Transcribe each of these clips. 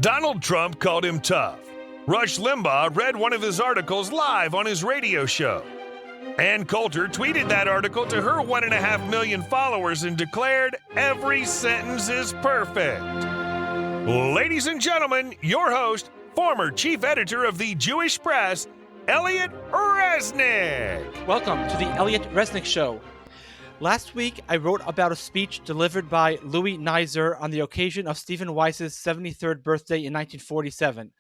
Donald Trump called him tough. Rush Limbaugh read one of his articles live on his radio show. Ann Coulter tweeted that article to her 1.5 million followers and declared, "Every sentence is perfect." Ladies and gentlemen, your host, former chief editor of the Jewish Press, Elliot Resnick. Welcome to the Elliot Resnick Show. Last week, I wrote about a speech delivered by Louis Neiser on the occasion of Stephen Weiss's 73rd birthday in 1947.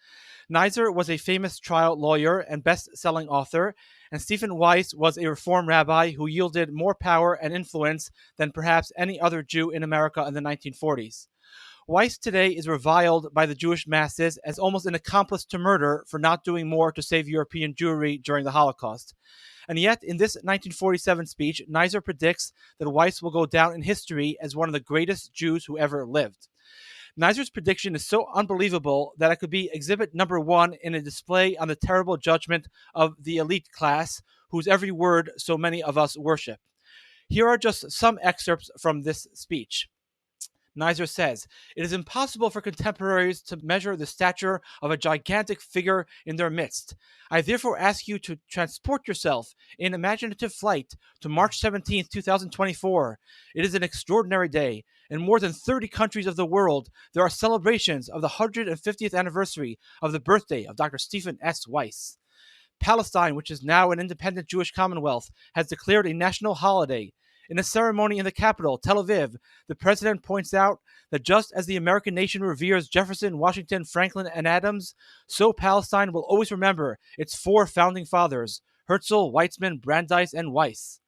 Neiser was a famous trial lawyer and best-selling author, and Stephen Weiss was a Reform rabbi who yielded more power and influence than perhaps any other Jew in America in the 1940s. Weiss today is reviled by the Jewish masses as almost an accomplice to murder for not doing more to save European Jewry during the Holocaust. And yet, in this 1947 speech, Neiser predicts that Weiss will go down in history as one of the greatest Jews who ever lived. Neiser's prediction is so unbelievable that it could be exhibit number 1 in a display on the terrible judgment of the elite class, whose every word so many of us worship. Here are just some excerpts from this speech. Neiser says, "It is impossible for contemporaries to measure the stature of a gigantic figure in their midst. I therefore ask you to transport yourself in imaginative flight to March 17, 2024. It is an extraordinary day. In more than 30 countries of the world, there are celebrations of the 150th anniversary of the birthday of Dr. Stephen S. Weiss. Palestine, which is now an independent Jewish commonwealth, has declared a national holiday. In a ceremony in the capital, Tel Aviv, the president points out that just as the American nation reveres Jefferson, Washington, Franklin, and Adams, so Palestine will always remember its 4 founding fathers, Herzl, Weizmann, Brandeis, and Weiss.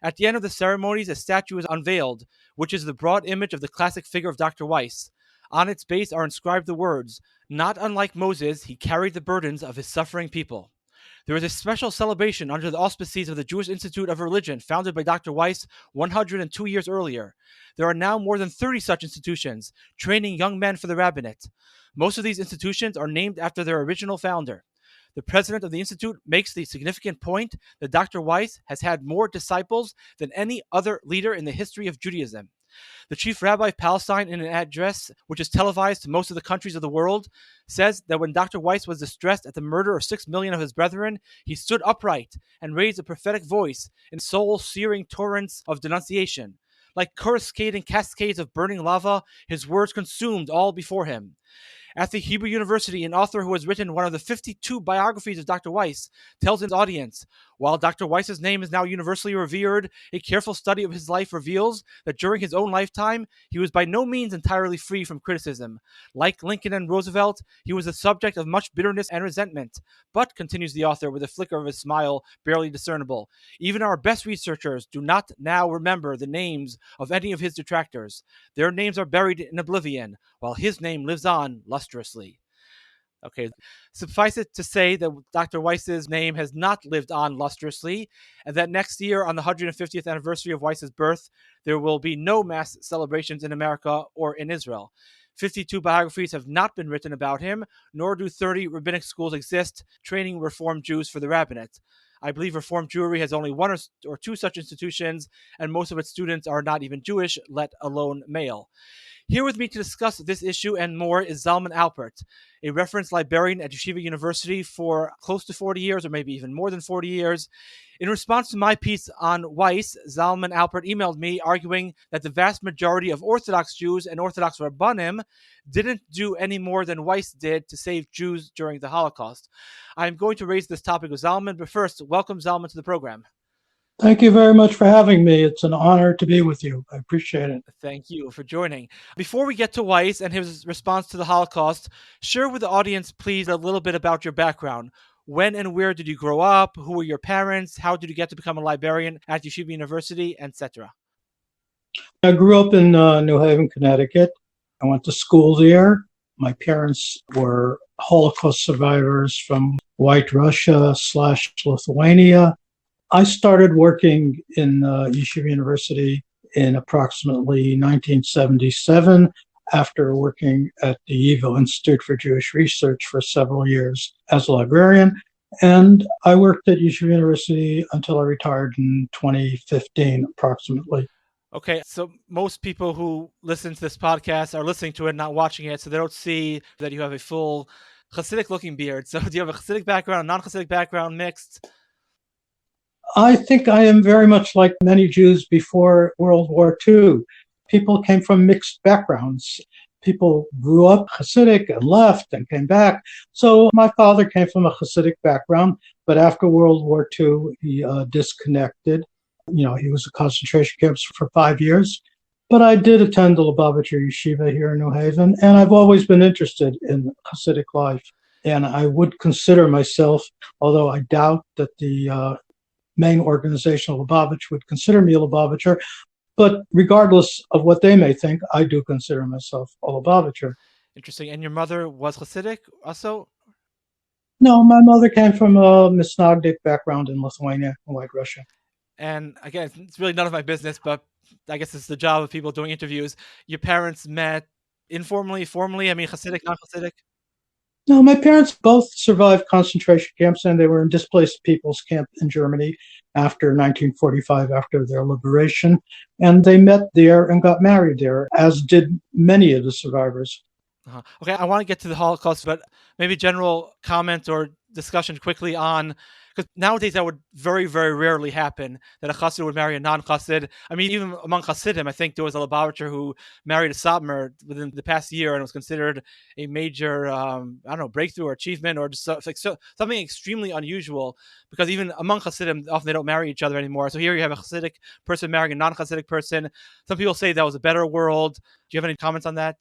At the end of the ceremonies, a statue is unveiled, which is the broad image of the classic figure of Dr. Weiss. On its base are inscribed the words, 'Not unlike Moses, he carried the burdens of his suffering people.' There is a special celebration under the auspices of the Jewish Institute of Religion, founded by Dr. Weiss 102 years earlier. There are now more than 30 such institutions, training young men for the rabbinate. Most of these institutions are named after their original founder. The president of the institute makes the significant point that Dr. Weiss has had more disciples than any other leader in the history of Judaism. The chief rabbi of Palestine, in an address which is televised to most of the countries of the world, says that when Dr. Weiss was distressed at the murder of 6 million of his brethren, he stood upright and raised a prophetic voice in soul-searing torrents of denunciation. Like coruscating cascades of burning lava, his words consumed all before him. At the Yeshiva University, an author who has written one of the 52 biographies of Dr. Weiss tells his audience, while Dr. Weiss's name is now universally revered, a careful study of his life reveals that during his own lifetime, he was by no means entirely free from criticism. Like Lincoln and Roosevelt, he was the subject of much bitterness and resentment. But, continues the author with a flicker of his smile barely discernible, even our best researchers do not now remember the names of any of his detractors. Their names are buried in oblivion, while his name lives on lustrously." Okay, suffice it to say that Dr. Weiss's name has not lived on lustrously, and that next year, on the 150th anniversary of Weiss's birth, there will be no mass celebrations in America or in Israel. 52 biographies have not been written about him, nor do 30 rabbinic schools exist training Reform Jews for the rabbinate. I believe Reform Jewry has only 1 or 2 such institutions, and most of its students are not even Jewish, let alone male. Here with me to discuss this issue and more is Zalman Alpert, a reference librarian at Yeshiva University for close to 40 years, or maybe even more than 40 years. In response to my piece on Weiss, Zalman Alpert emailed me arguing that the vast majority of Orthodox Jews and Orthodox rabbanim didn't do any more than Weiss did to save Jews during the Holocaust. I'm going to raise this topic with Zalman, but first, welcome Zalman to the program. Thank you very much for having me. It's an honor to be with you. I appreciate it. Thank you for joining. Before we get to Weiss and his response to the Holocaust, share with the audience, please, a little bit about your background. When and where did you grow up? Who were your parents? How did you get to become a librarian at Yeshiva University, etc.? I grew up in New Haven, Connecticut. I went to school there. My parents were Holocaust survivors from White Russia/Lithuania. I started working in Yeshiva University in approximately 1977 after working at the YIVO Institute for Jewish Research for several years as a librarian. And I worked at Yeshiva University until I retired in 2015 approximately. Okay, so most people who listen to this podcast are listening to it, not watching it, so they don't see that you have a full Hasidic-looking beard. So do you have a Hasidic background, a non-Hasidic background, mixed? I think I am very much like many Jews before World War II. People came from mixed backgrounds. People grew up Hasidic and left and came back. So my father came from a Hasidic background, but after World War II, he disconnected. He was in concentration camps for 5 years. But I did attend the Lubavitch Yeshiva here in New Haven, and I've always been interested in Hasidic life. And I would consider myself, although I doubt that the main organization of Lubavitch would consider me a Lubavitcher, but regardless of what they may think, I do consider myself a Lubavitcher. Interesting. And your mother was Hasidic also? No, my mother came from a Misnagdic background in Lithuania, White Russia. And again, it's really none of my business, but I guess it's the job of people doing interviews. Your parents met informally, formally? I mean, Hasidic, not Hasidic? No, my parents both survived concentration camps, and they were in displaced people's camp in Germany after 1945, after their liberation. And they met there and got married there, as did many of the survivors. Okay, I want to get to the Holocaust, but maybe general comment or discussion quickly on, because nowadays that would very, very rarely happen, that a Chassid would marry a non-Chassid. I mean, even among Chassidim, I think there was a Lubavitcher who married a Satmar within the past year, and it was considered a major, breakthrough or achievement, or just something extremely unusual, because even among Chassidim, often they don't marry each other anymore. So here you have a Chassidic person marrying a non-Chassidic person. Some people say that was a better world. Do you have any comments on that?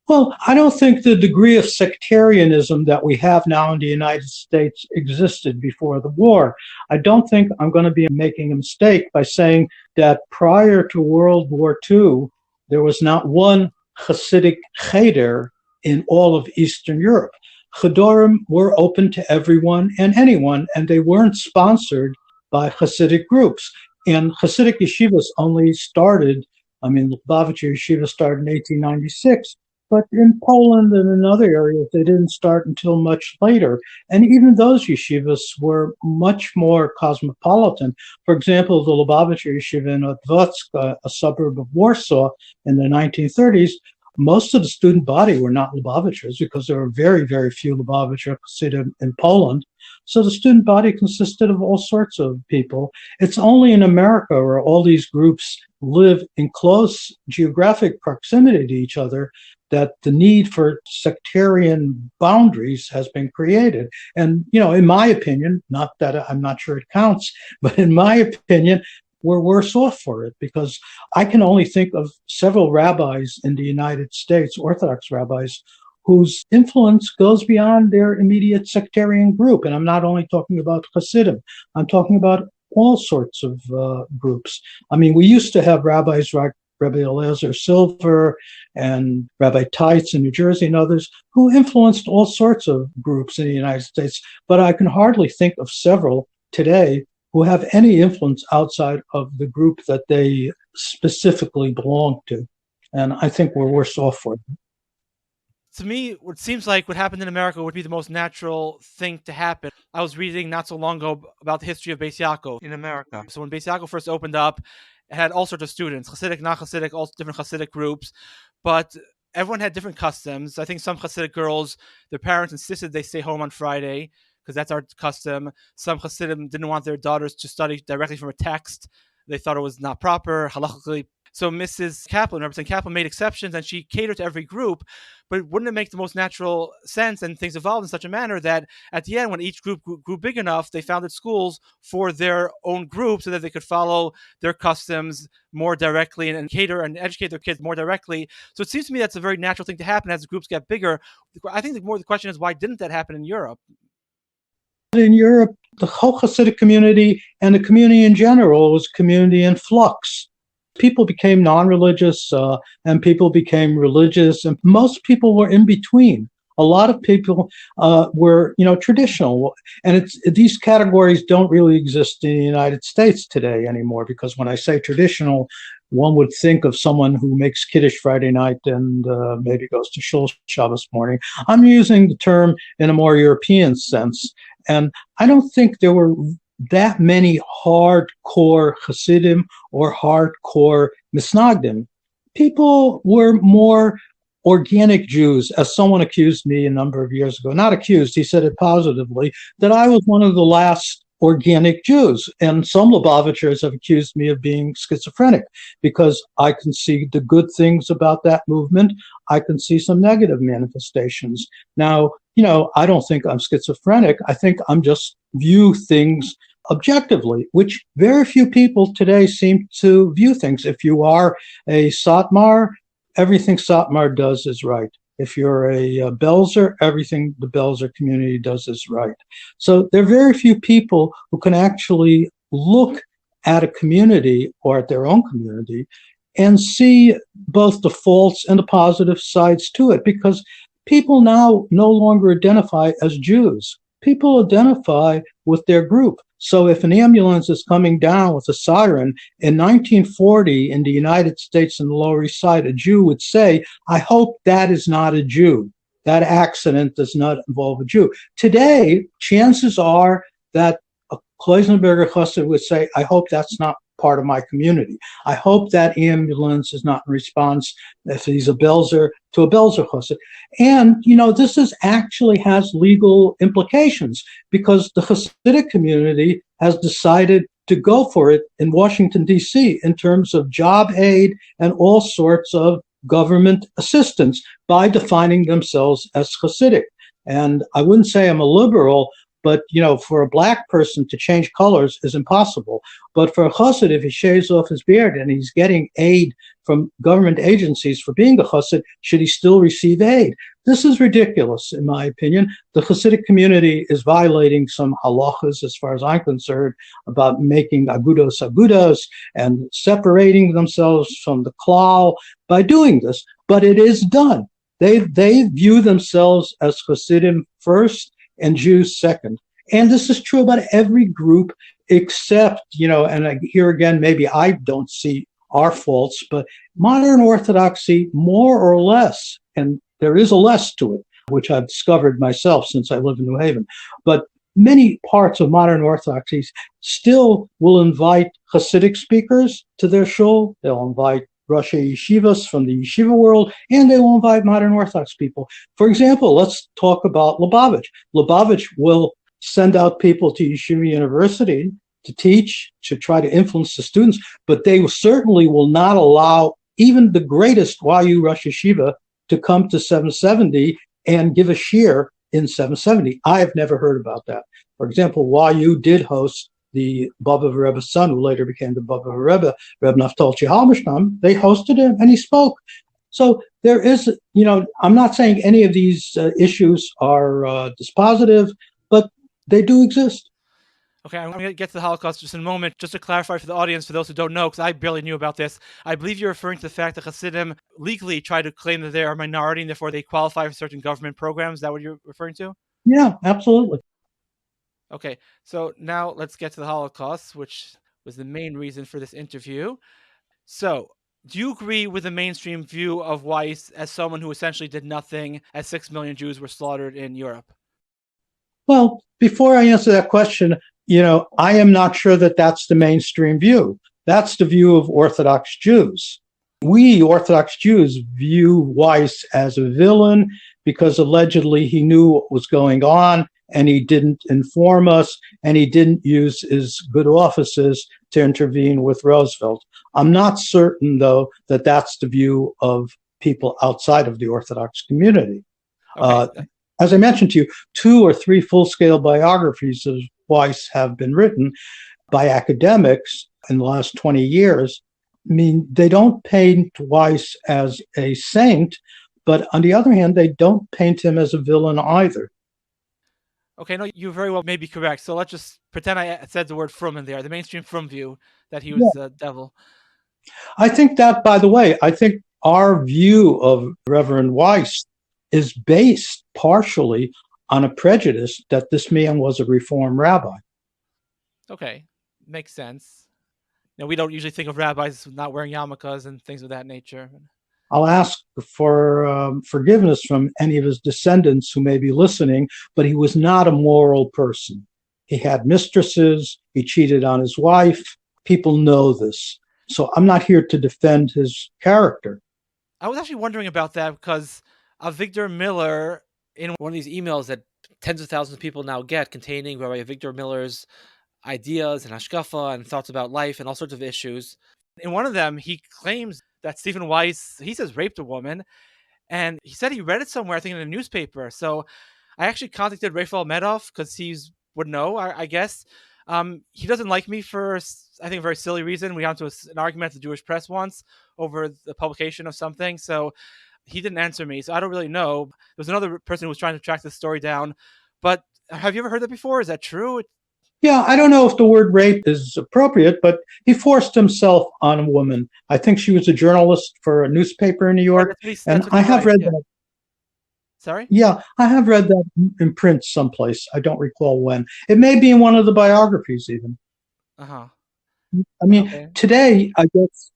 Well, I don't think the degree of sectarianism that we have now in the United States existed before the war. I don't think I'm going to be making a mistake by saying that prior to World War II, there was not one Hasidic cheder in all of Eastern Europe. Chedorim were open to everyone and anyone, and they weren't sponsored by Hasidic groups. And Hasidic yeshivas only started, Lubavitch Yeshiva started in 1896. But in Poland and in other areas, they didn't start until much later. And even those yeshivas were much more cosmopolitan. For example, the Lubavitch Yeshiva in Otwocka, a suburb of Warsaw, in the 1930s, most of the student body were not Lubavitchers because there were very, very few Lubavitcher Chassidim in Poland. So the student body consisted of all sorts of people. It's only in America where all these groups live in close geographic proximity to each other that the need for sectarian boundaries has been created. And, in my opinion, not that I'm not sure it counts, but in my opinion, we're worse off for it, because I can only think of several rabbis in the United States, Orthodox rabbis, whose influence goes beyond their immediate sectarian group. And I'm not only talking about Hasidim, I'm talking about all sorts of groups. We used to have rabbis like Rabbi Eliezer Silver and Rabbi Teitz in New Jersey and others who influenced all sorts of groups in the United States. But I can hardly think of several today who have any influence outside of the group that they specifically belong to. And I think we're worse off for it. To me, what seems like what happened in America would be the most natural thing to happen. I was reading not so long ago about the history of Beis Yaakov in America. So when Beis Yaakov first opened up, it had all sorts of students, Hasidic, not Hasidic, all different Hasidic groups, but everyone had different customs. I think some Hasidic girls, their parents insisted they stay home on Friday because that's our custom. Some Hasidim didn't want their daughters to study directly from a text. They thought it was not proper, halachically. So Mrs. Kaplan, Representative Kaplan, made exceptions, and she catered to every group. But wouldn't it make the most natural sense, and things evolved in such a manner that at the end, when each group grew big enough, they founded schools for their own group so that they could follow their customs more directly and cater and educate their kids more directly. So it seems to me that's a very natural thing to happen as the groups get bigger. I think the question is, why didn't that happen in Europe? In Europe, the whole Hasidic community and the community in general was a community in flux. People became non-religious and people became religious, and most people were in between. A lot of people were, traditional, and these categories don't really exist in the United States today anymore, because when I say traditional, one would think of someone who makes Kiddush Friday night and maybe goes to Shul Shabbos morning. I'm using the term in a more European sense, and I don't think there were that many hardcore Hasidim or hardcore Misnagdim. People were more organic Jews, as someone accused me a number of years ago. Not accused, he said it positively, that I was one of the last organic Jews. And some Lubavitchers have accused me of being schizophrenic because I can see the good things about that movement. I can see some negative manifestations. Now, I don't think I'm schizophrenic. I think I'm just view things objectively, which very few people today seem to view things. If you are a Satmar, everything Satmar does is right. If you're a Belzer, everything the Belzer community does is right. So there are very few people who can actually look at a community or at their own community and see both the faults and the positive sides to it, because people now no longer identify as Jews. People identify with their group. So if an ambulance is coming down with a siren in 1940 in the United States in the Lower East Side, a Jew would say, I hope that is not a Jew. That accident does not involve a Jew. Today, chances are that a Kloisenberger Chassid would say, I hope that's not part of my community. I hope that ambulance is not in response, if he's a Belzer, to a Belzer Chassid. And, this actually has legal implications because the Hasidic community has decided to go for it in Washington, D.C. in terms of job aid and all sorts of government assistance by defining themselves as Hasidic. And I wouldn't say I'm a liberal, but, for a black person to change colors is impossible. But for a chassid, if he shaves off his beard and he's getting aid from government agencies for being a chassid, should he still receive aid? This is ridiculous, in my opinion. The Hasidic community is violating some halachas, as far as I'm concerned, about making agudos and separating themselves from the klal by doing this. But it is done. They view themselves as Hasidim first and Jews second. And this is true about every group except, and here again, maybe I don't see our faults, but modern Orthodoxy, more or less, and there is a less to it, which I've discovered myself since I live in New Haven, but many parts of modern Orthodoxy still will invite Hasidic speakers to their shul. They'll invite Rosh Yeshivas from the Yeshiva world, and they will invite modern Orthodox people. For example, let's talk about Lubavitch. Lubavitch will send out people to Yeshiva University to teach, to try to influence the students, but they certainly will not allow even the greatest YU Rosh Yeshiva to come to 770 and give a shir in 770. I have never heard about that. For example, YU did host the Baba Rebbe's son, who later became the Baba Rebbe, Reb Naftali Halberstam. They hosted him and he spoke. So there is, I'm not saying any of these issues are dispositive, but they do exist. Okay, I'm going to get to the Holocaust just in a moment. Just to clarify for the audience, for those who don't know, because I barely knew about this, I believe you're referring to the fact that Hasidim legally try to claim that they are a minority and therefore they qualify for certain government programs. Is that what you're referring to? Yeah, absolutely. Okay, so now let's get to the Holocaust, which was the main reason for this interview. So, do you agree with the mainstream view of Weiss as someone who essentially did nothing as 6 million Jews were slaughtered in Europe? Well, before I answer that question, I am not sure that that's the mainstream view. That's the view of Orthodox Jews. We Orthodox Jews view Weiss as a villain because allegedly he knew what was going on and he didn't inform us and he didn't use his good offices to intervene with Roosevelt. I'm not certain, though, that that's the view of people outside of the Orthodox community. Okay. As I mentioned to you, 2 or 3 full-scale biographies of Weiss have been written by academics in the last 20 years. I mean, they don't paint Weiss as a saint, but on the other hand, they don't paint him as a villain either. Okay, no, you very well may be correct. So let's just pretend I said the word frum in there, the mainstream frum view, that he was the devil. I think that, by the way, our view of Reverend Weiss is based partially on a prejudice that this man was a Reform rabbi. Okay, makes sense. Now, we don't usually think of rabbis not wearing yarmulkes and things of that nature. I'll ask for forgiveness from any of his descendants who may be listening, but he was not a moral person. He had mistresses. He cheated on his wife. People know this. So I'm not here to defend his character. I was actually wondering about that because Victor Miller, in one of these emails that tens of thousands of people now get, containing Rabbi Victor Miller's ideas and hashkafa and thoughts about life and all sorts of issues. In one of them, he claims that Stephen Weiss, he says, raped a woman, and he said he read it somewhere, I think in a newspaper. So I actually contacted Raphael Medoff because he would know, I guess. He doesn't like me for, I think, a very silly reason. We got into an argument at the Jewish press once over the publication of something. So he didn't answer me. So I don't really know. There was another person who was trying to track this story down. But have you ever heard that before? Is that true? Yeah, I don't know if the word rape is appropriate, but he forced himself on a woman. I think she was a journalist for a newspaper in New York. And I have read that. Sorry? Yeah, I have read that in print someplace. I don't recall when. It may be in one of the biographies even. Uh-huh. I mean, Today, I guess,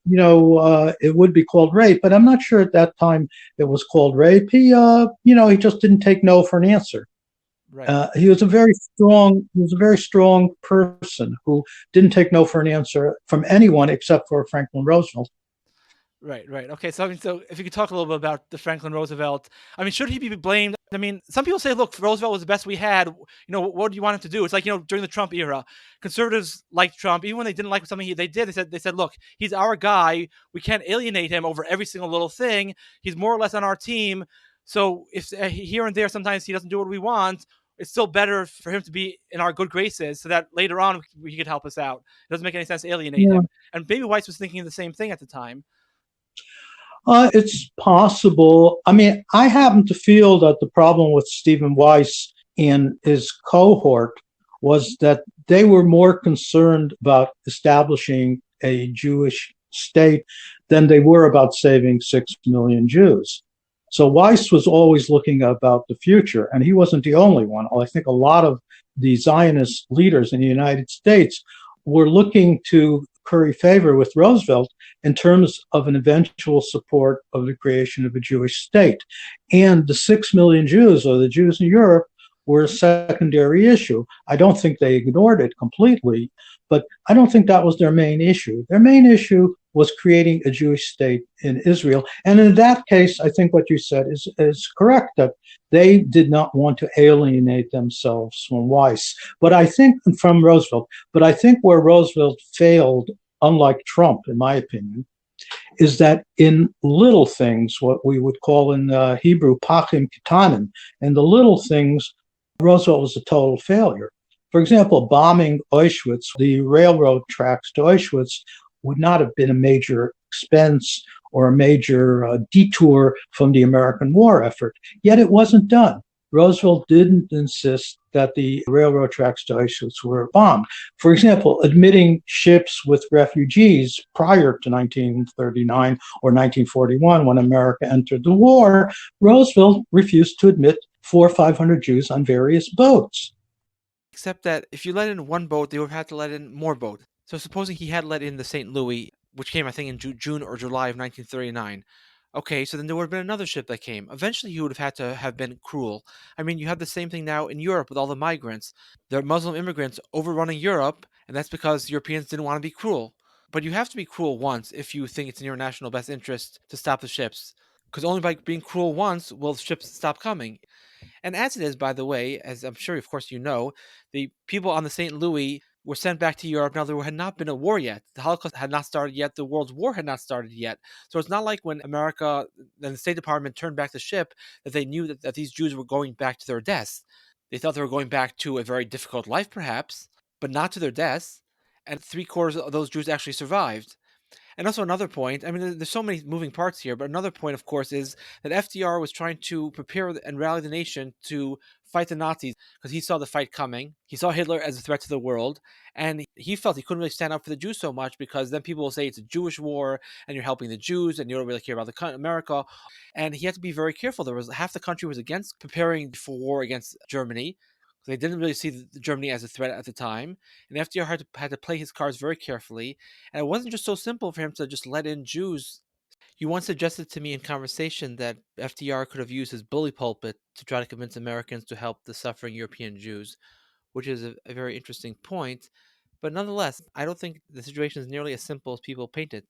it would be called rape, but I'm not sure at that time it was called rape. He just didn't take no for an answer. Right. He was a very strong person who didn't take no for an answer from anyone except for Franklin Roosevelt. Right. Okay. So if you could talk a little bit about the Franklin Roosevelt, should he be blamed? Some people say, look, Roosevelt was the best we had. What do you want him to do? It's like, during the Trump era, conservatives liked Trump, even when they didn't like something they did. They said, look, he's our guy. We can't alienate him over every single little thing. He's more or less on our team. So if here and there, sometimes he doesn't do what we want, it's still better for him to be in our good graces so that later on he could help us out. It doesn't make any sense to alienate him. And maybe Weiss was thinking the same thing at the time. It's possible. I happen to feel that the problem with Stephen Weiss and his cohort was that they were more concerned about establishing a Jewish state than they were about saving 6 million Jews. So Weiss was always looking about the future, and he wasn't the only one. I think a lot of the Zionist leaders in the United States were looking to curry favor with Roosevelt in terms of an eventual support of the creation of a Jewish state. And the 6 million Jews, or the Jews in Europe, were a secondary issue. I don't think they ignored it completely, but I don't think that was their main issue. Their main issue was creating a Jewish state in Israel. And in that case, I think what you said is correct, that they did not want to alienate themselves from Weiss. From Roosevelt. But I think where Roosevelt failed, unlike Trump, in my opinion, is that in little things, what we would call in Hebrew, pachim kitanim, in the little things, Roosevelt was a total failure. For example, bombing Auschwitz, the railroad tracks to Auschwitz, would not have been a major expense or a major detour from the American war effort. Yet it wasn't done. Roosevelt didn't insist that the railroad tracks to Auschwitz were bombed. For example, admitting ships with refugees prior to 1939 or 1941, when America entered the war, Roosevelt refused to admit 400 or 500 Jews on various boats. Except that if you let in one boat, they would have to let in more boats. So supposing he had let in the St. Louis, which came, I think, in June or July of 1939. Okay, so then there would have been another ship that came. Eventually, he would have had to have been cruel. You have the same thing now in Europe with all the migrants. There are Muslim immigrants overrunning Europe, and that's because Europeans didn't want to be cruel. But you have to be cruel once if you think it's in your national best interest to stop the ships. Because only by being cruel once will the ships stop coming. And as it is, by the way, as I'm sure, of course, you know, the people on the St. Louis were sent back to Europe. Now, there had not been a war yet. The Holocaust had not started yet. The World War had not started yet. So it's not like when America and the State Department turned back the ship that they knew that these Jews were going back to their deaths. They thought they were going back to a very difficult life, perhaps, but not to their deaths. And 3/4 of those Jews actually survived. And also another point, there's so many moving parts here, but another point, of course, is that FDR was trying to prepare and rally the nation to fight the Nazis because he saw the fight coming. He saw Hitler as a threat to the world, and he felt he couldn't really stand up for the Jews so much because then people will say it's a Jewish war and you're helping the Jews and you don't really care about America. And he had to be very careful. There was half the country was against preparing for war against Germany. They didn't really see Germany as a threat at the time, and FDR had to play his cards very carefully. And it wasn't just so simple for him to just let in Jews. You once suggested to me in conversation that FDR could have used his bully pulpit to try to convince Americans to help the suffering European Jews. which is a very interesting point. But nonetheless, I don't think the situation is nearly as simple as people paint it.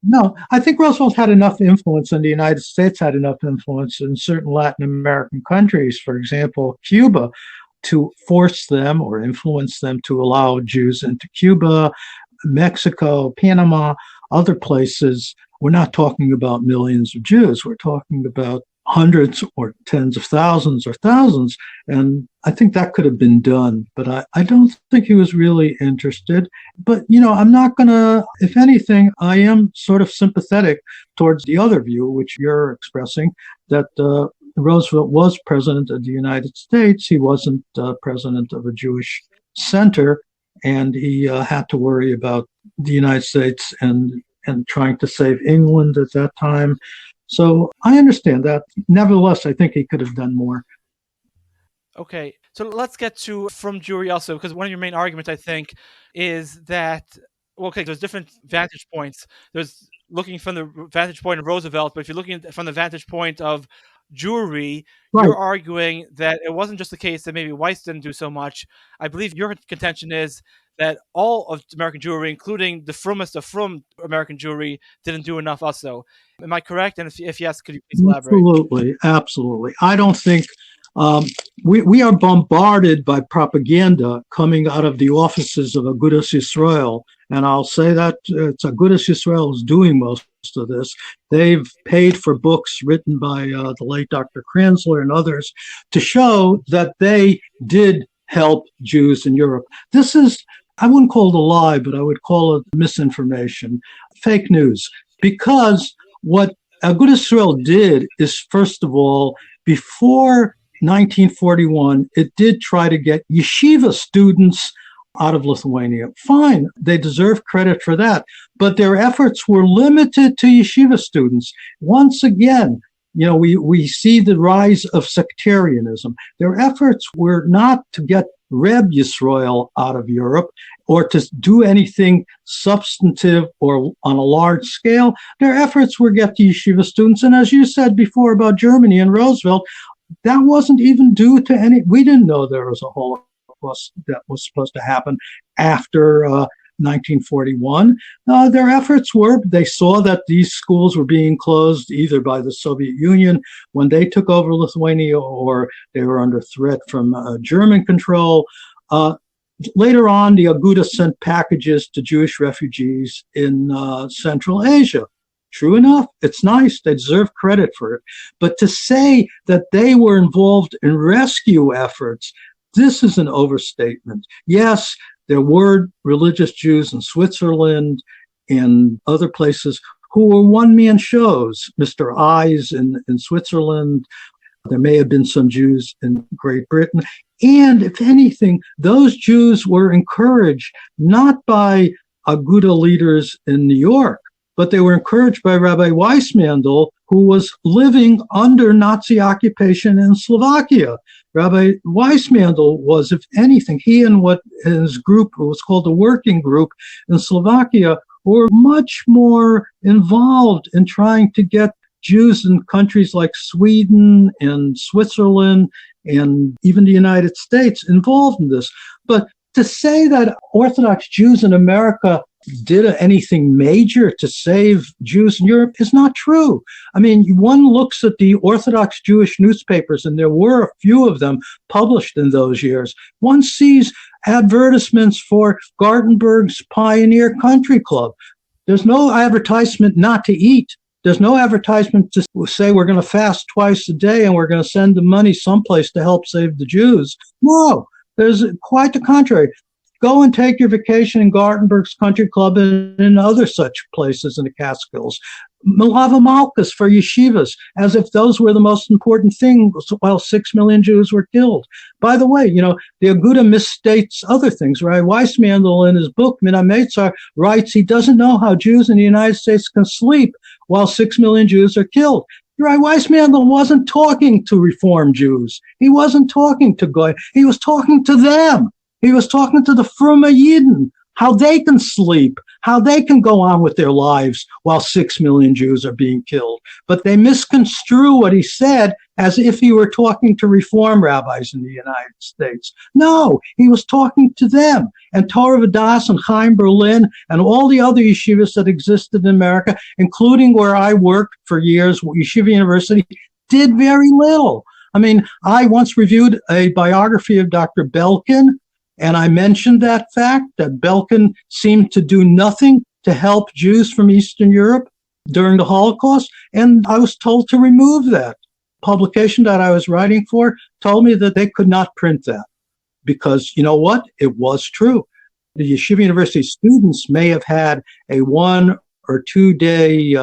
No, I think Roosevelt had enough influence, and the United States had enough influence in certain Latin American countries, for example, Cuba, to force them or influence them to allow Jews into Cuba, Mexico, Panama, other places. We're not talking about millions of Jews. We're talking about hundreds or tens of thousands or thousands. And I think that could have been done, but I don't think he was really interested. But, I'm not going to, if anything, I am sort of sympathetic towards the other view, which you're expressing, that Roosevelt was president of the United States. He wasn't president of a Jewish center, and he had to worry about the United States and trying to save England at that time. So I understand that. Nevertheless, I think he could have done more. Okay, so let's get to frum Jewry also, because one of your main arguments, I think, is that, there's different vantage points. There's looking from the vantage point of Roosevelt, but if you're looking from the vantage point of Jewry, right, you're arguing that it wasn't just the case that maybe whites didn't do so much. I believe your contention is that all of American Jewry, including the frummest of frum American Jewry, didn't do enough also. Am I correct? And if yes, could you please elaborate? Absolutely. I don't think we are bombarded by propaganda coming out of the offices of Agudas Yisrael. And I'll say that it's Agudas Yisrael is doing most of this. They've paid for books written by the late Dr. Kranzler and others to show that they did help Jews in Europe. This is, I wouldn't call it a lie, but I would call it misinformation, fake news. Because what Agudas Yisrael did is, first of all, before 1941, it did try to get yeshiva students out of Lithuania. Fine, they deserve credit for that. But their efforts were limited to yeshiva students. Once again, we see the rise of sectarianism. Their efforts were not to get Reb Yisrael out of Europe or to do anything substantive or on a large scale. Their efforts were get to yeshiva students. And as you said before about Germany and Roosevelt, that wasn't even due to any, we didn't know there was a Holocaust that was supposed to happen after 1941. Their efforts were, they saw that these schools were being closed either by the Soviet Union when they took over Lithuania, or they were under threat from German control. Later on, the Aguda sent packages to Jewish refugees in Central Asia. True enough, it's nice. They deserve credit for it. But to say that they were involved in rescue efforts, this is an overstatement. Yes, there were religious Jews in Switzerland and other places who were one-man shows. Mr. Eyes in Switzerland. There may have been some Jews in Great Britain. And if anything, those Jews were encouraged not by Aguda leaders in New York, but they were encouraged by Rabbi Weissmandl, who was living under Nazi occupation in Slovakia. Rabbi Weissmandl was, if anything, he and his group, who was called the Working Group in Slovakia, were much more involved in trying to get Jews in countries like Sweden and Switzerland and even the United States involved in this. But to say that Orthodox Jews in America did anything major to save Jews in Europe is not true. I mean, one looks at the Orthodox Jewish newspapers, and there were a few of them published in those years. One sees advertisements for Gartenberg's Pioneer Country Club. There's no advertisement not to eat. There's no advertisement to say we're going to fast twice a day and we're going to send the money someplace to help save the Jews. No, there's quite the contrary. Go and take your vacation in Gartenberg's Country Club and in other such places in the Catskills. Malava Malkus for yeshivas, as if those were the most important thing while 6 million Jews were killed. By the way, the Aguda misstates other things, right? Weissmandl in his book, Min HaMeitzar, writes he doesn't know how Jews in the United States can sleep while 6 million Jews are killed. Right, Weissmandl wasn't talking to Reform Jews. He wasn't talking to Goy. He was talking to them. He was talking to the frum Yidden how they can sleep, how they can go on with their lives while 6 million Jews are being killed. But they misconstrue what he said as if he were talking to Reform rabbis in the United States. No, he was talking to them. And Torah Vodaas and Chaim Berlin and all the other yeshivas that existed in America, including where I worked for years, Yeshiva University, did very little. I mean, I once reviewed a biography of Dr. Belkin, and I mentioned that fact, that Belkin seemed to do nothing to help Jews from Eastern Europe during the Holocaust, and I was told to remove that. Publication that I was writing for told me that they could not print that because, you know what? It was true. The Yeshiva University students may have had a 1 or 2 day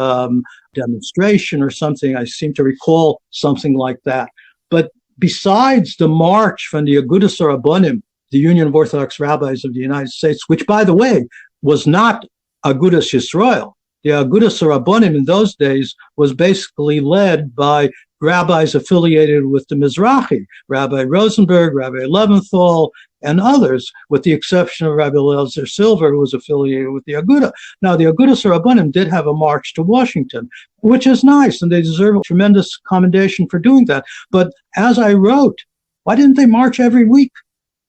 demonstration or something. I seem to recall something like that. But besides the march from the Agudas Rabbanim, the Union of Orthodox Rabbis of the United States, which, by the way, was not Agudas Yisrael. The Agudas Rabbanim in those days was basically led by rabbis affiliated with the Mizrahi, Rabbi Rosenberg, Rabbi Leventhal, and others, with the exception of Rabbi Eliezer Silver, who was affiliated with the Aguda. Now, the Agudas Rabbanim did have a march to Washington, which is nice, and they deserve a tremendous commendation for doing that. But as I wrote, why didn't they march every week?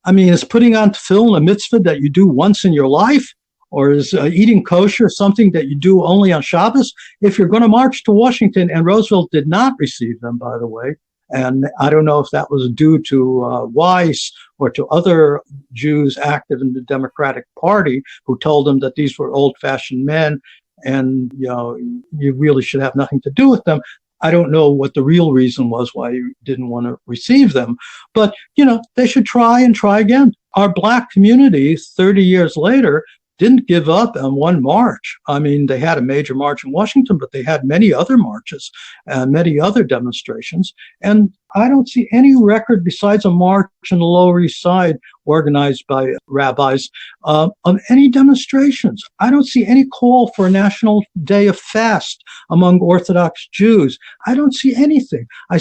I mean, is putting on tefillin a mitzvah that you do once in your life? Or is eating kosher something that you do only on Shabbos? If you're going to march to Washington, and Roosevelt did not receive them, by the way, and I don't know if that was due to Weiss or to other Jews active in the Democratic Party who told him that these were old-fashioned men and, you know, you really should have nothing to do with them. I don't know what the real reason was why he didn't want to receive them. But, you know, they should try and try again. Our Black community, 30 years later, didn't give up on one march. I mean, they had a major march in Washington, but they had many other marches and many other demonstrations. And I don't see any record besides a march in the Lower East Side organized by rabbis of any demonstrations. I don't see any call for a national day of fast among Orthodox Jews. I don't see anything. I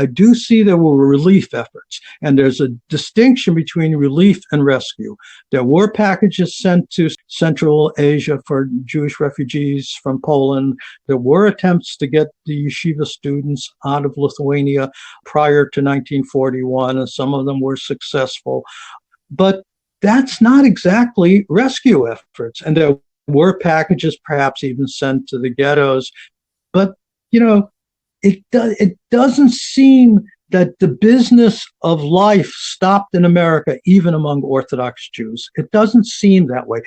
do see there were relief efforts, and there's a distinction between relief and rescue. There were packages sent to Central Asia for Jewish refugees from Poland. There were attempts to get the yeshiva students out of Lithuania prior to 1941, and some of them were successful. But that's not exactly rescue efforts. And there were packages perhaps even sent to the ghettos. But, you know, it doesn't seem that the business of life stopped in America, even among Orthodox Jews. It doesn't seem that way.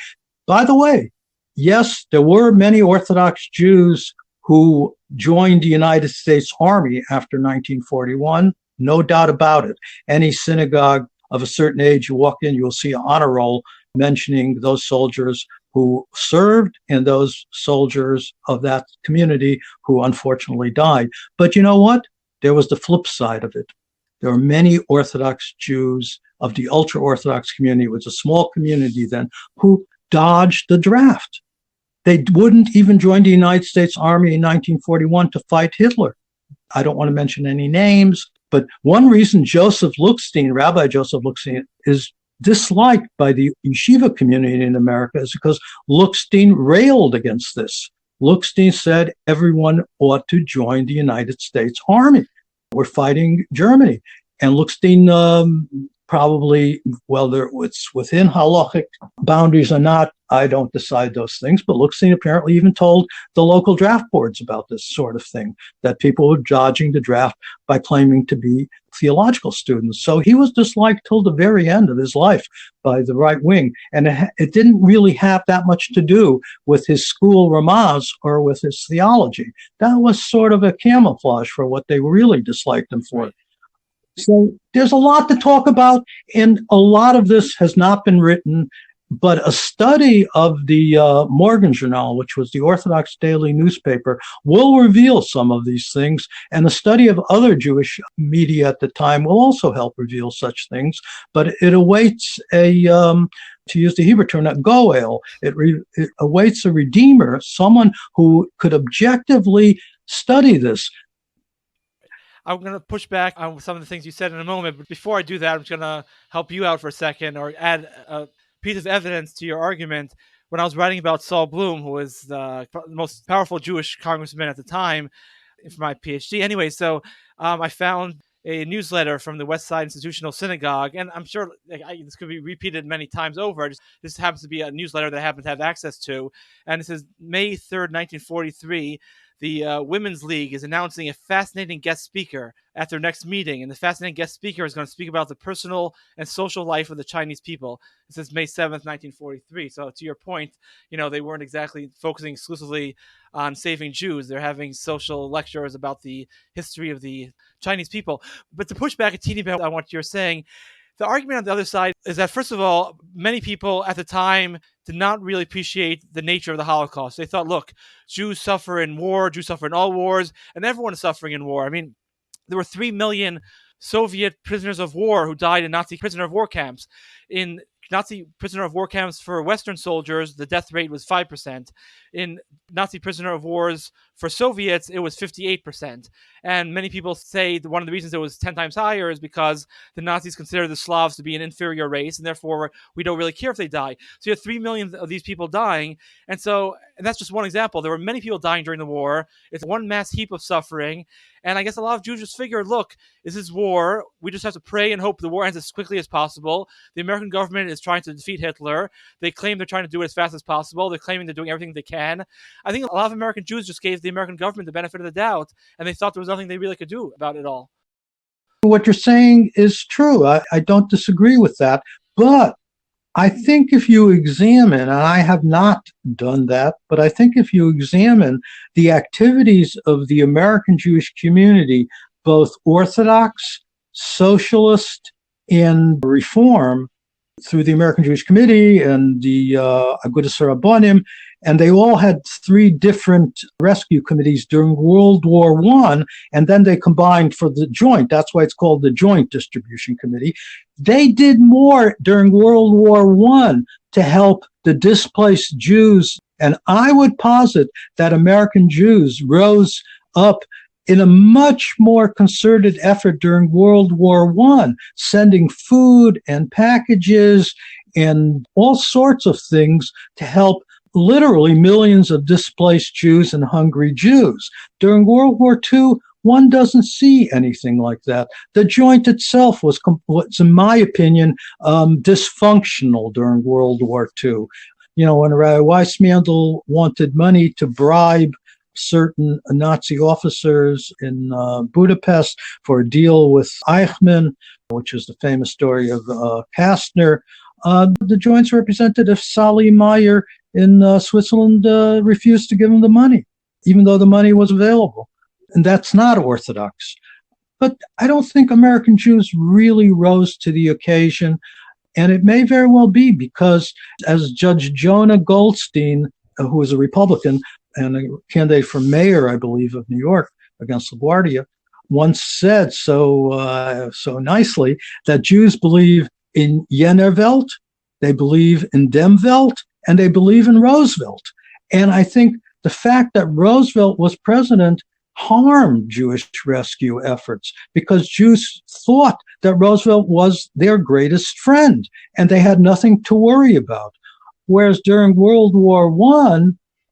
By the way, yes, there were many Orthodox Jews who joined the United States Army after 1941. No doubt about it. Any synagogue of a certain age, you walk in, you'll see an honor roll mentioning those soldiers who served and those soldiers of that community who unfortunately died. But you know what? There was the flip side of it. There were many Orthodox Jews of the ultra-Orthodox community. It was a small community then who dodged the draft. They wouldn't even join the United States Army in 1941 to fight Hitler. I don't want to mention any names, but one reason Rabbi Joseph Lookstein, is disliked by the yeshiva community in America is because Lookstein railed against this. Lookstein said everyone ought to join the United States Army. We're fighting Germany. And Lookstein probably, whether it's within halachic boundaries or not, I don't decide those things, but Lookstein apparently even told the local draft boards about this sort of thing, that people were dodging the draft by claiming to be theological students. So he was disliked till the very end of his life by the right wing. And it didn't really have that much to do with his school Ramaz or with his theology. That was sort of a camouflage for what they really disliked him for. So there's a lot to talk about, and a lot of this has not been written. But a study of the Morgenjournal, which was the Orthodox daily newspaper, will reveal some of these things. And a study of other Jewish media at the time will also help reveal such things. But it awaits to use the Hebrew term, not goel. It awaits a redeemer, someone who could objectively study this. I'm going to push back on some of the things you said in a moment. But before I do that, I'm just going to help you out for a second or add piece of evidence to your argument. When I was writing about Saul Bloom, who was the most powerful Jewish congressman at the time for my PhD. Anyway, so I found a newsletter from the West Side Institutional Synagogue, and I'm sure this could be repeated many times over. This happens to be a newsletter that I happen to have access to, and it says May 3rd, 1943, the Women's League is announcing a fascinating guest speaker at their next meeting, and the fascinating guest speaker is going to speak about the personal and social life of the Chinese people. It says May 7th, 1943. So to your point, they weren't exactly focusing exclusively on saving Jews. They're having social lectures about the history of the Chinese people. But to push back a teeny bit on what you're saying, the argument on the other side is that, first of all, many people at the time did not really appreciate the nature of the Holocaust. They thought, look, Jews suffer in war, Jews suffer in all wars, and everyone is suffering in war. I mean, there were 3 million Soviet prisoners of war who died in Nazi prisoner of war camps. In Nazi prisoner of war camps for Western soldiers, the death rate was 5%. In Nazi prisoner of wars for Soviets, it was 58%. And many people say that one of the reasons it was 10 times higher is because the Nazis considered the Slavs to be an inferior race, and therefore we don't really care if they die. So you have 3 million of these people dying. And that's just one example. There were many people dying during the war. It's one mass heap of suffering. And I guess a lot of Jews just figured, look, this is war. We just have to pray and hope the war ends as quickly as possible. The American government is trying to defeat Hitler. They claim they're trying to do it as fast as possible. They're claiming they're doing everything they can. I think a lot of American Jews just gave the American government the benefit of the doubt, and they thought there was nothing they really could do about it all. What you're saying is true. I don't disagree with that. But I think if you examine, and I have not done that, but I think if you examine the activities of the American Jewish community, both Orthodox, Socialist, and Reform, through the American Jewish Committee and the Agudas Rabbanim, and they all had 3 different rescue committees during World War I, and then they combined for the joint. That's why it's called the Joint Distribution Committee. They did more during World War I to help the displaced Jews, and I would posit that American Jews rose up in a much more concerted effort during World War I, sending food and packages and all sorts of things to help literally millions of displaced Jews and hungry Jews. During World War II, one doesn't see anything like that. The joint itself was, in my opinion, dysfunctional during World War II. When Rabbi Weissmandl wanted money to bribe certain Nazi officers in Budapest for a deal with Eichmann, which is the famous story of Kastner, the joint's representative, Sally Meyer in Switzerland, refused to give him the money, even though the money was available. And that's not Orthodox. But I don't think American Jews really rose to the occasion. And it may very well be because, as Judge Jonah Goldstein, who was a Republican and a candidate for mayor, I believe, of New York against LaGuardia, once said so nicely that Jews believe in Jener Welt, they believe in dem Welt, and they believe in Roosevelt. And I think the fact that Roosevelt was president harmed Jewish rescue efforts because Jews thought that Roosevelt was their greatest friend and they had nothing to worry about. Whereas during World War I,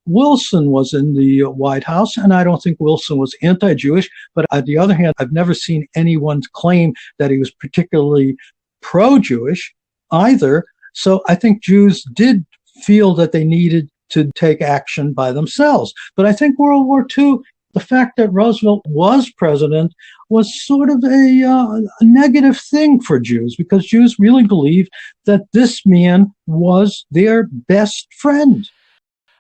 Wilson was in the White House, and I don't think Wilson was anti-Jewish, but on the other hand, I've never seen anyone claim that he was particularly pro-Jewish either. So I think Jews did feel that they needed to take action by themselves. But I think World War II, the fact that Roosevelt was president was sort of a negative thing for Jews because Jews really believed that this man was their best friend.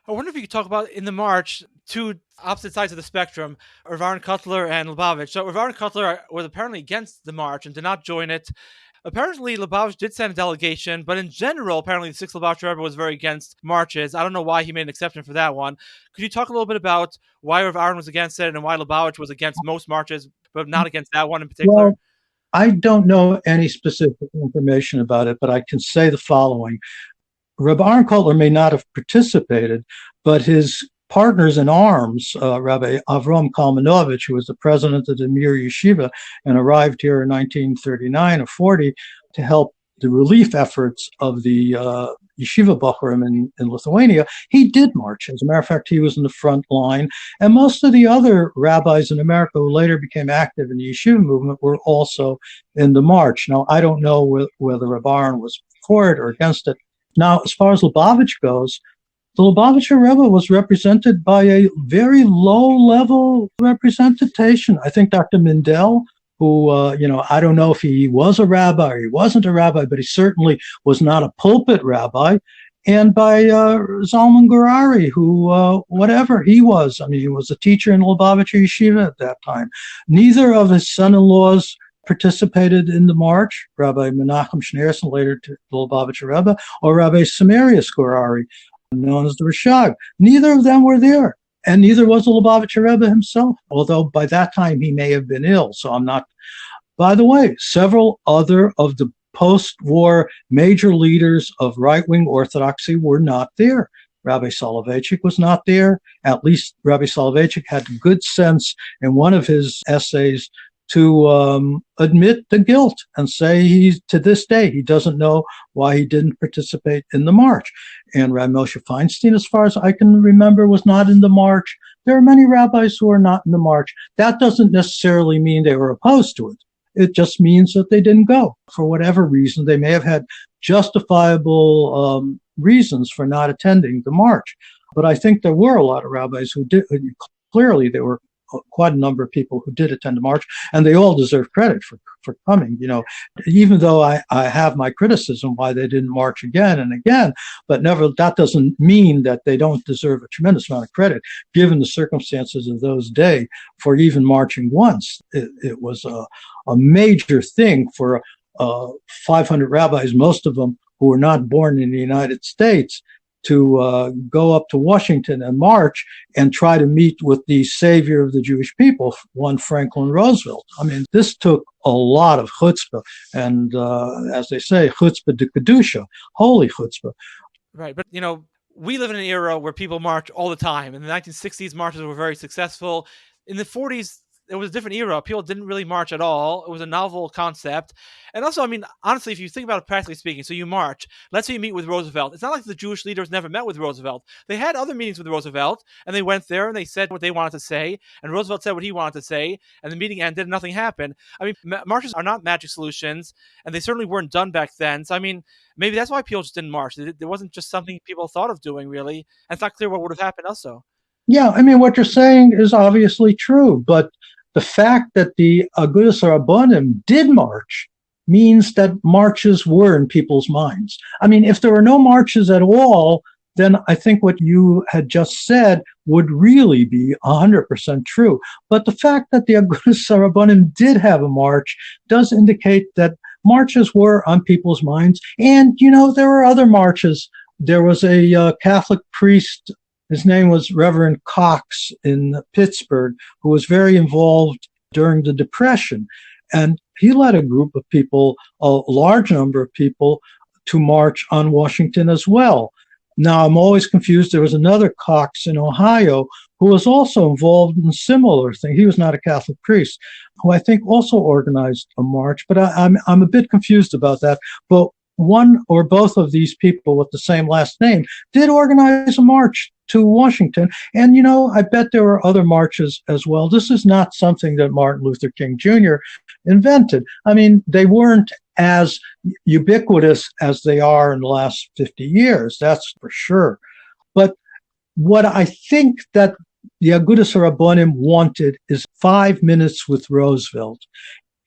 I wonder if you could talk about in the march, 2 opposite sides of the spectrum, Rav Aaron Kotler and Lubavitch. So Rav Aaron Kotler was apparently against the march and did not join it. Apparently, Lubavitch did send a delegation, but in general, apparently the 6th Lubavitch Rebbe was very against marches. I don't know why he made an exception for that one. Could you talk a little bit about why Rav Aaron was against it and why Lubavitch was against most marches, but not against that one in particular? Well, I don't know any specific information about it, but I can say the following. Rabbi Aaron Kotler may not have participated, but his partners in arms, Rabbi Avram Kalmanovich, who was the president of the Mir Yeshiva and arrived here in 1939 or 40 to help the relief efforts of the Yeshiva Bochurim in Lithuania, he did march. As a matter of fact, he was in the front line. And most of the other rabbis in America who later became active in the Yeshiva movement were also in the march. Now, I don't know whether Rabbanim was for it or against it. Now, as far as Lubavitch goes, the Lubavitcher Rebbe was represented by a very low-level representation. I think Dr. Mindel, who, I don't know if he was a rabbi or he wasn't a rabbi, but he certainly was not a pulpit rabbi, and by Zalman Gurari, who, whatever he was, I mean, he was a teacher in Lubavitcher Yeshiva at that time. Neither of his son-in-laws participated in the march, Rabbi Menachem Schneerson, later to the Lubavitcher Rebbe, or Rabbi Samarius Gurari, known as the Rashag. Neither of them were there, and neither was the Lubavitcher Rebbe himself, although by that time he may have been ill, so I'm not. By the way, several other of the post-war major leaders of right-wing Orthodoxy were not there. Rabbi Soloveitchik was not there. At least Rabbi Soloveitchik had good sense in one of his essays to admit the guilt and say to this day, he doesn't know why he didn't participate in the march. And Rabbi Moshe Feinstein, as far as I can remember, was not in the march. There are many rabbis who are not in the march. That doesn't necessarily mean they were opposed to it. It just means that they didn't go for whatever reason. They may have had justifiable reasons for not attending the march. But I think there were a lot of rabbis who did. Clearly, there were quite a number of people who did attend the march, and they all deserve credit for coming, even though I have my criticism why they didn't march again and again, but that doesn't mean that they don't deserve a tremendous amount of credit, given the circumstances of those days, for even marching once. It was a major thing for 500 rabbis, most of them who were not born in the United States, to go up to Washington and march and try to meet with the savior of the Jewish people, one Franklin Roosevelt. I mean, this took a lot of chutzpah, and as they say, chutzpah de kedusha, holy chutzpah. Right, but we live in an era where people march all the time. In the 1960s, marches were very successful. In the 40s, it was a different era. People didn't really march at all. It was a novel concept. And also, I mean, honestly, if you think about it practically speaking, so you march, let's say you meet with Roosevelt. It's not like the Jewish leaders never met with Roosevelt. They had other meetings with Roosevelt, and they went there and they said what they wanted to say, and Roosevelt said what he wanted to say, and the meeting ended and nothing happened. I mean, marches are not magic solutions, and they certainly weren't done back then. So, I mean, maybe that's why people just didn't march. It wasn't just something people thought of doing, really. And it's not clear what would have happened also. Yeah, I mean, what you're saying is obviously true, but the fact that the Agudas Rabbanim did march means that marches were in people's minds. I mean, if there were no marches at all, then I think what you had just said would really be 100% true. But the fact that the Agudas Rabbanim did have a march does indicate that marches were on people's minds. And, there were other marches. There was a Catholic priest. His name was Reverend Cox in Pittsburgh, who was very involved during the Depression. And he led a group of people, a large number of people, to march on Washington as well. Now, I'm always confused. There was another Cox in Ohio who was also involved in a similar thing. He was not a Catholic priest, who I think also organized a march. But I'm a bit confused about that. But one or both of these people with the same last name did organize a march to Washington. And, I bet there were other marches as well. This is not something that Martin Luther King Jr. invented. I mean, they weren't as ubiquitous as they are in the last 50 years. That's for sure. But what I think that the Agudas Rabbanim wanted is 5 minutes with Roosevelt.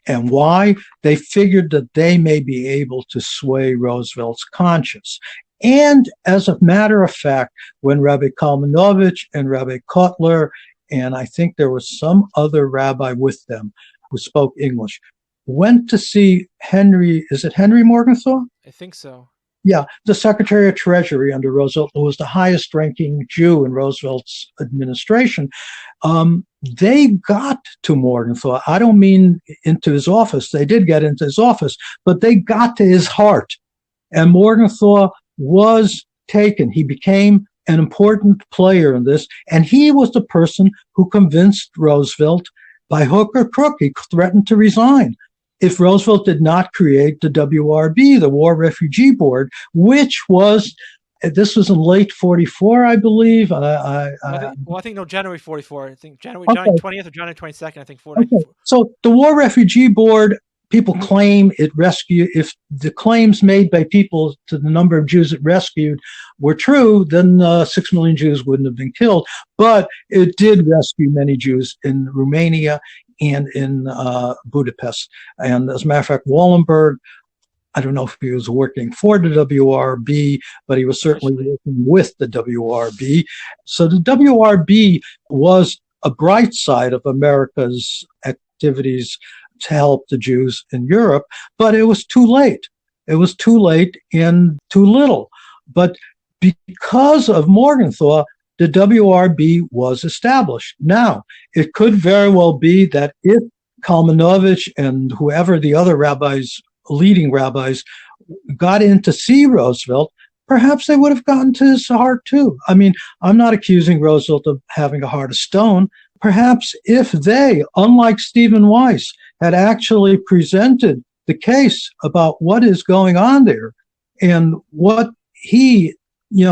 And why? They figured that they may be able to sway Roosevelt's conscience. And as a matter of fact, when Rabbi Kalmanovich and Rabbi Kotler, and I think there was some other rabbi with them who spoke English, went to see Henry Morgenthau? I think so. Yeah, the Secretary of Treasury under Roosevelt, who was the highest ranking Jew in Roosevelt's administration, they got to Morgenthau. I don't mean into his office. They did get into his office, but they got to his heart. And Morgenthau was taken. He became an important player in this. And he was the person who convinced Roosevelt, by hook or crook, he threatened to resign. if Roosevelt did not create the WRB, the War Refugee Board, which was, this was in late 44, I believe. I think no, January 44. I think January 20th or January 22nd. I think 4. Okay. So the War Refugee Board, people claim it rescued. If the claims made by people to the number of Jews it rescued were true, then 6 million Jews wouldn't have been killed. But it did rescue many Jews in Romania and in Budapest. And as a matter of fact, Wallenberg, I don't know if he was working for the WRB, but he was certainly working with the WRB. So the WRB was a bright side of America's activities to help the Jews in Europe, but it was too late. It was too late and too little. But because of Morgenthau, the WRB was established. Now, it could very well be that if Kalmanovich and whoever the other rabbis, leading rabbis, got in to see Roosevelt, perhaps they would have gotten to his heart too. I mean, I'm not accusing Roosevelt of having a heart of stone. Perhaps if they, unlike Stephen Weiss, had actually presented the case about what is going on there and what he,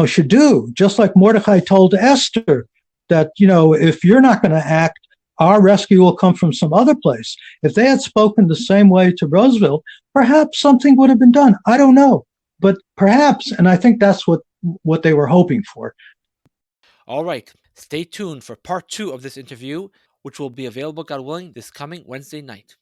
should do, just like Mordecai told Esther that, if you're not going to act, our rescue will come from some other place. If they had spoken the same way to Roosevelt, perhaps something would have been done. I don't know, but perhaps, and I think that's what they were hoping for. All right. Stay tuned for part 2 of this interview, which will be available, God willing, this coming Wednesday night.